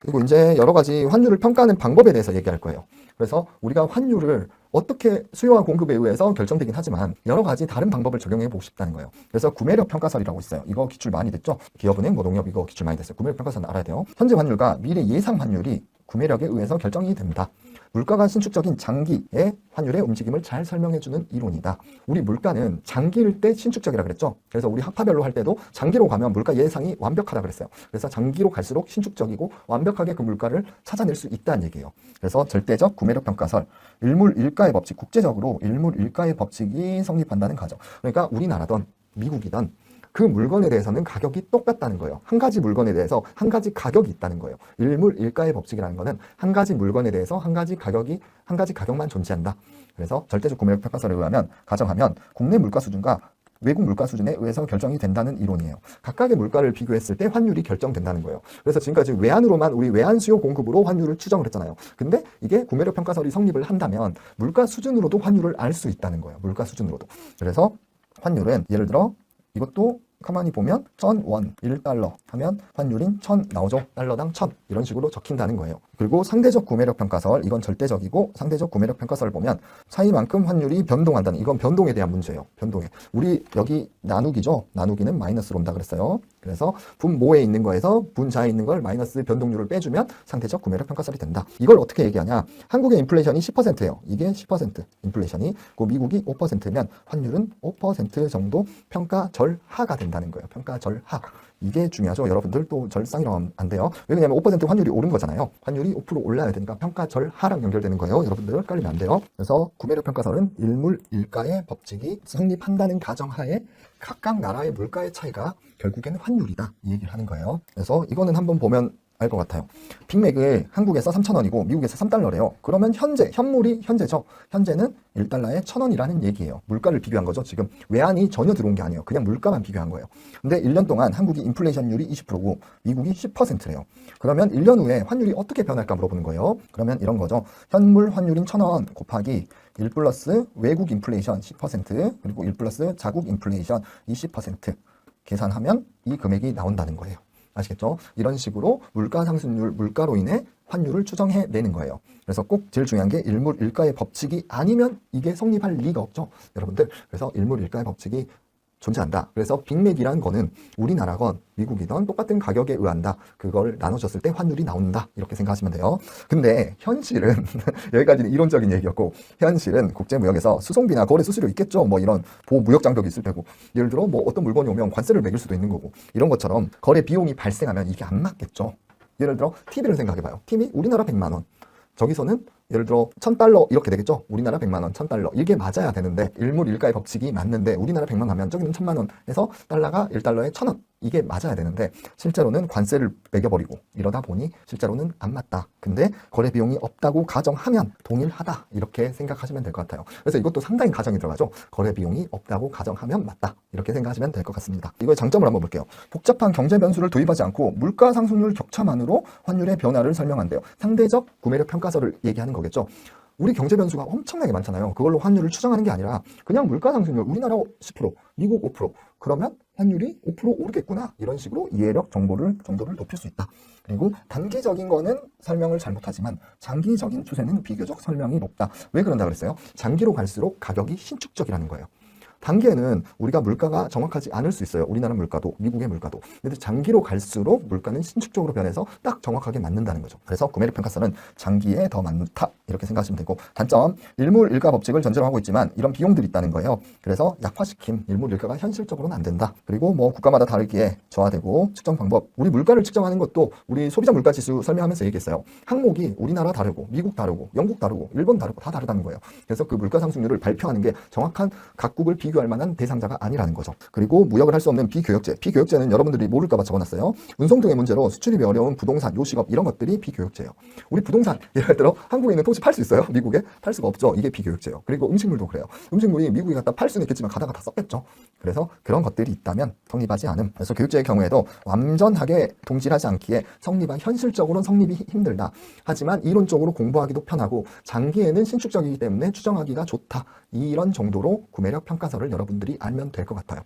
그리고 이제 여러 가지 환율을 평가하는 방법에 대해서 얘기할 거예요. 그래서 우리가 환율을 어떻게 수요와 공급에 의해서 결정되긴 하지만 여러 가지 다른 방법을 적용해 보고 싶다는 거예요. 그래서 구매력 평가설이라고 있어요. 이거 기출 많이 됐죠? 기업은행, 농협 이거 기출 많이 됐어요. 구매력 평가설은 알아야 돼요. 현재 환율과 미래 예상 환율이 구매력에 의해서 결정이 됩니다. 물가가 신축적인 장기의 환율의 움직임을 잘 설명해주는 이론이다. 우리 물가는 장기일 때 신축적이라 그랬죠. 그래서 우리 학파별로 할 때도 장기로 가면 물가 예상이 완벽하다 그랬어요. 그래서 장기로 갈수록 신축적이고 완벽하게 그 물가를 찾아낼 수 있다는 얘기예요. 그래서 절대적 구매력 평가설, 일물일가의 법칙, 국제적으로 일물일가의 법칙이 성립한다는 가정. 그러니까 우리나라든 미국이든 그 물건에 대해서는 가격이 똑같다는 거예요. 한 가지 물건에 대해서 한 가지 가격이 있다는 거예요. 일물일가의 법칙이라는 거는 한 가지 물건에 대해서 한 가지 가격만 존재한다. 그래서 절대적 구매력 평가설에 의하면 가정하면 국내 물가 수준과 외국 물가 수준에 의해서 결정이 된다는 이론이에요. 각각의 물가를 비교했을 때 환율이 결정된다는 거예요. 그래서 지금까지 외환으로만 우리 외환 수요 공급으로 환율을 추정을 했잖아요. 근데 이게 구매력 평가설이 성립을 한다면 물가 수준으로도 환율을 알 수 있다는 거예요. 물가 수준으로도. 그래서 환율은 예를 들어 이것도 가만히 보면 1000원, 1달러 하면 환율인 1000 나오죠. 달러당 1000 이런 식으로 적힌다는 거예요. 그리고 상대적 구매력 평가설, 이건 절대적이고 상대적 구매력 평가설을 보면 차이만큼 환율이 변동한다는, 이건 변동에 대한 문제예요. 변동에. 우리 여기 나누기죠. 나누기는 마이너스로 온다 그랬어요. 그래서 분모에 있는 거에서 분자에 있는 걸 마이너스 변동률을 빼주면 상대적 구매력 평가설이 된다. 이걸 어떻게 얘기하냐. 한국의 인플레이션이 10%예요. 이게 10% 인플레이션이, 그 미국이 5%면 환율은 5% 정도 평가절하가 된다는 거예요. 평가절하. 이게 중요하죠. 여러분들 또 절상이라고 하면 안 돼요. 왜냐면 5% 환율이 오른 거잖아요. 환율이 5% 올라야 되니까 평가절하랑 연결되는 거예요. 여러분들 헷갈리면 안 돼요. 그래서 구매력 평가설은 일물일가의 법칙이 성립한다는 가정하에 각각 나라의 물가의 차이가 결국에는 환율이다. 이 얘기를 하는 거예요. 그래서 이거는 한번 보면 알 것 같아요. 빅맥을 한국에서 3,000원이고 미국에서 3달러래요. 그러면 현물이 현재죠. 현재는 1달러에 1,000원이라는 얘기예요. 물가를 비교한 거죠. 지금 외환이 전혀 들어온 게 아니에요. 그냥 물가만 비교한 거예요. 근데 1년 동안 한국이 인플레이션율이 20%고 미국이 10%래요. 그러면 1년 후에 환율이 어떻게 변할까 물어보는 거예요. 그러면 이런 거죠. 현물 환율인 1,000원 곱하기 1 플러스 외국 인플레이션 10% 그리고 1 플러스 자국 인플레이션 20% 계산하면 이 금액이 나온다는 거예요. 아시겠죠? 이런 식으로 물가 상승률, 물가로 인해 환율을 추정해내는 거예요. 그래서 꼭 제일 중요한 게 일물일가의 법칙이 아니면 이게 성립할 리가 없죠. 여러분들. 그래서 일물일가의 법칙이 존재한다. 그래서 빅맥이라는 거는 우리나라건 미국이든 똑같은 가격에 의한다. 그걸 나눠줬을 때 환율이 나온다. 이렇게 생각하시면 돼요. 근데 현실은 여기까지는 이론적인 얘기였고, 현실은 국제무역에서 수송비나 거래 수수료 있겠죠. 뭐 이런 보무역 장벽이 있을 테고, 예를 들어 뭐 어떤 물건이 오면 관세를 매길 수도 있는 거고, 이런 것처럼 거래 비용이 발생하면 이게 안 맞겠죠. 예를 들어 TV를 생각해봐요. TV 우리나라 100만 원. 저기서는 예를 들어 1,000달러 이렇게 되겠죠. 우리나라 100만 원, 1,000달러 이게 맞아야 되는데, 일물일가의 법칙이 맞는데 우리나라 100만 하면 저기는 1,000만 원에서 달러가 1달러에 1,000원 이게 맞아야 되는데 실제로는 관세를 매겨버리고 이러다 보니 실제로는 안 맞다. 근데 거래 비용이 없다고 가정하면 동일하다. 이렇게 생각하시면 될 것 같아요. 그래서 이것도 상당히 가정이 들어가죠. 거래 비용이 없다고 가정하면 맞다. 이렇게 생각하시면 될 것 같습니다. 이거의 장점을 한번 볼게요. 복잡한 경제 변수를 도입하지 않고 물가 상승률 격차만으로 환율의 변화를 설명한대요. 상대적 구매력 평가설을 얘기하는 거겠죠. 우리 경제 변수가 엄청나게 많잖아요. 그걸로 환율을 추정하는 게 아니라 그냥 물가 상승률, 우리나라 10%, 미국 5%, 그러면 환율이 5% 오르겠구나. 이런 식으로 이해력 정도를 높일 수 있다. 그리고 단기적인 거는 설명을 잘 못하지만 장기적인 추세는 비교적 설명이 높다. 왜 그런다 그랬어요? 장기로 갈수록 가격이 신축적이라는 거예요. 단기에는 우리가 물가가 정확하지 않을 수 있어요. 우리나라 물가도, 미국의 물가도. 근데 장기로 갈수록 물가는 신축적으로 변해서 딱 정확하게 맞는다는 거죠. 그래서 구매력 평가설은 장기에 더 많다. 이렇게 생각하시면 되고, 단점, 일물일가 법칙을 전제로 하고 있지만 이런 비용들이 있다는 거예요. 그래서 약화시킴, 일물일가가 현실적으로는 안 된다. 그리고 뭐 국가마다 다르기에 저하되고, 측정 방법, 우리 물가를 측정하는 것도 우리 소비자 물가 지수 설명하면서 얘기했어요. 항목이 우리나라 다르고, 미국 다르고, 영국 다르고, 일본 다르고 다 다르다는 거예요. 그래서 그 물가 상승률을 발표하는 게 정확한 각국을 비교할 만한 대상자가 아니라는 거죠. 그리고 무역을 할 수 없는 비교역재. 비교역재는 여러분들이 모를까봐 적어놨어요. 운송 등의 문제로 수출입이 어려운 부동산, 요식업 이런 것들이 비교역재예요. 우리 부동산, 예를 들어 한국에 있는 토지 팔 수 있어요? 미국에? 팔 수가 없죠. 이게 비교역재예요. 그리고 음식물도 그래요. 음식물이 미국에 갖다 팔 수는 있겠지만 가다가 다 썩겠죠. 그래서 그런 것들이 있다면 성립하지 않음. 그래서 교육제의 경우에도 완전하게 동질하지 않기에 현실적으로는 성립이 힘들다. 하지만 이론적으로 공부하기도 편하고 장기에는 신축적이기 때문에 추정하기가 좋다. 이런 정도로 구매력 평가설을 여러분들이 알면 될 것 같아요.